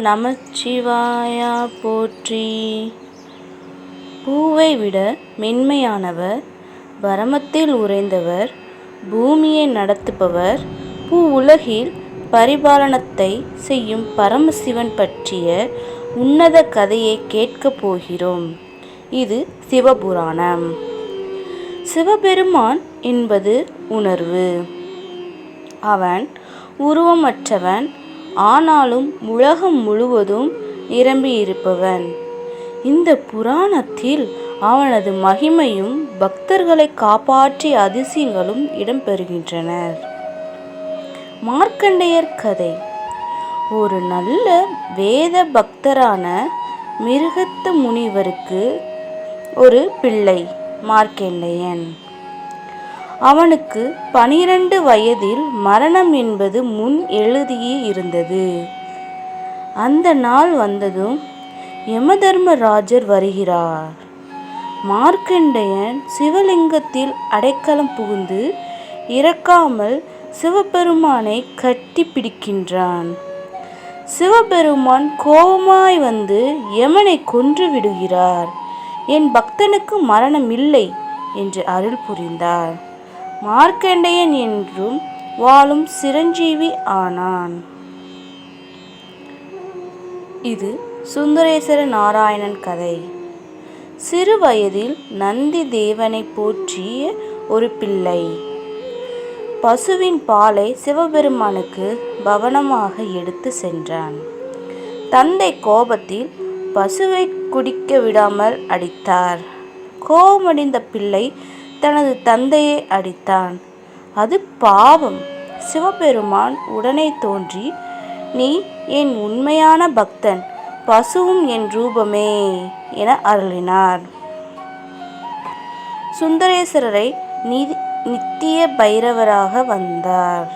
நமச்சிவாயா போற்றி. பூவை விட மென்மையானவர், பரமத்தில் உறைந்தவர், பூமியை நடத்துபவர், பூ உலகில் பரிபாலனத்தை செய்யும் பரமசிவன் பற்றிய உன்னத கதையை கேட்கப் போகிறோம். இது சிவபுராணம். சிவபெருமான் என்பது உணர்வு. அவன் உருவமற்றவன், ஆனாலும் உலகம் முழுவதும் நிரம்பியிருப்பவன். இந்த புராணத்தில் அவனது மகிமையும் பக்தர்களை காப்பாற்றிய அதிசயங்களும் இடம்பெறுகின்றன. மார்க்கண்டேயர் கதை. ஒரு நல்ல வேத பக்தரான மிருகத்த முனிவருக்கு ஒரு பிள்ளை மார்க்கண்டேயன். அவனுக்கு 12 வயதில் மரணம் என்பது முன் எழுதியே இருந்தது. அந்த நாள் வந்ததும் யமதர்மராஜர் வருகிறார். மார்க்கண்டேயன் சிவலிங்கத்தில் அடைக்கலம் புகுந்து இறக்காமல் சிவபெருமானை கட்டி பிடிக்கின்றான். சிவபெருமான் கோபமாய் வந்து யமனை கொன்று விடுகிறார். என் பக்தனுக்கு மரணம் இல்லை என்று அருள் புரிந்தார். மார்க்கண்டேயன் என்றும் வாழும் சிரஞ்சீவி ஆனான். இது சுந்தரேசர நாராயணன் கதை. சிறு வயதில் நந்தி தேவனை போற்றிய ஒரு பிள்ளை பசுவின் பாலை சிவபெருமானுக்கு பவனமாக எடுத்து சென்றான். தந்தை கோபத்தில் பசுவை குடிக்க விடாமல் அடித்தார். கோபமடைந்த பிள்ளை தனது தந்தையை அடித்தான். அது பாவம். சிவபெருமான் உடனே தோன்றி, நீ என் உண்மையான பக்தன், பசுவும் என் ரூபமே என அருளினார். சுந்தரேசரரை நித்திய பைரவராக வந்தார்.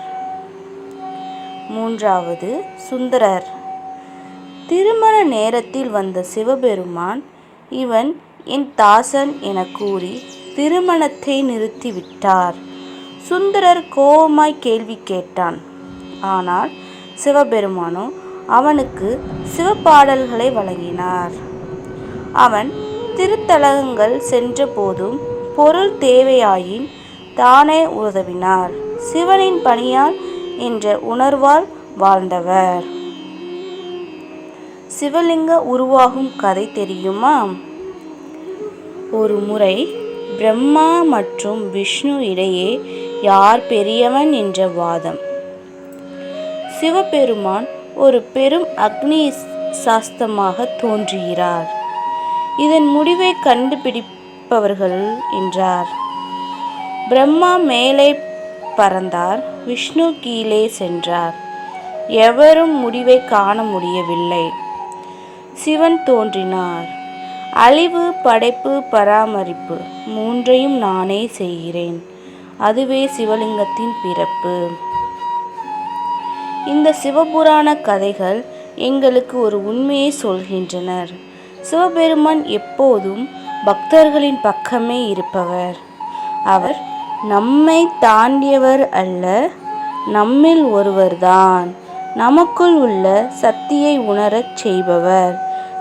3வது சுந்தரர். திருமண நேரத்தில் வந்த சிவபெருமான், இவன் என் தாசன் என கூறி திருமணத்தை நிறுத்திவிட்டார். சுந்தரர் கோபமாய் கேள்வி கேட்டான். ஆனால் சிவபெருமானோ அவனுக்கு சிவபாடல்களை வழங்கினார். அவன் திருத்தலங்கள் சென்ற போதும் பொருள் தேவையாயின் தானே உதவினார். சிவனின் பணியால் என்ற உணர்வால் வாழ்ந்தவர். சிவலிங்க உருவாகும் கதை தெரியுமா? ஒரு முறை பிரம்மா மற்றும் விஷ்ணு இடையே யார் பெரியவன் என்ற வாதம். சிவபெருமான் ஒரு பெரும் அக்னி சாஸ்திரமாக தோன்றுகிறார். இதன் முடிவை கண்டுபிடிப்பவர்கள் என்றார். பிரம்மா மேலே பறந்தார், விஷ்ணு கீழே சென்றார். எவரும் முடிவை காண முடியவில்லை. சிவன் தோன்றினார். அழிவு, படைப்பு, பராமரிப்பு மூன்றையும் நானே செய்கிறேன். அதுவே சிவலிங்கத்தின் பிறப்பு. இந்த சிவபுராண கதைகள் எங்களுக்கு ஒரு உண்மையை சொல்கின்றனர். சிவபெருமான் எப்போதும் பக்தர்களின் பக்கமே இருப்பவர். அவர் நம்மை தாண்டியவர் அல்ல, நம்மில் ஒருவர்தான். நமக்குள் உள்ள சக்தியை உணரச் செய்பவர்.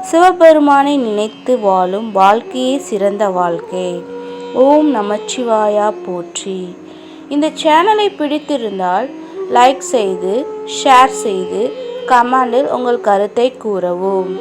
சிவபெருமானை நினைத்து வாழும் வாழ்க்கையே சிறந்த வாழ்க்கை. ஓம் நமச்சிவாயா போற்றி. இந்த சேனலை பிடித்திருந்தால் லைக் செய்து, ஷேர் செய்து, கமெண்டில் உங்கள் கருத்தை கூறவும்.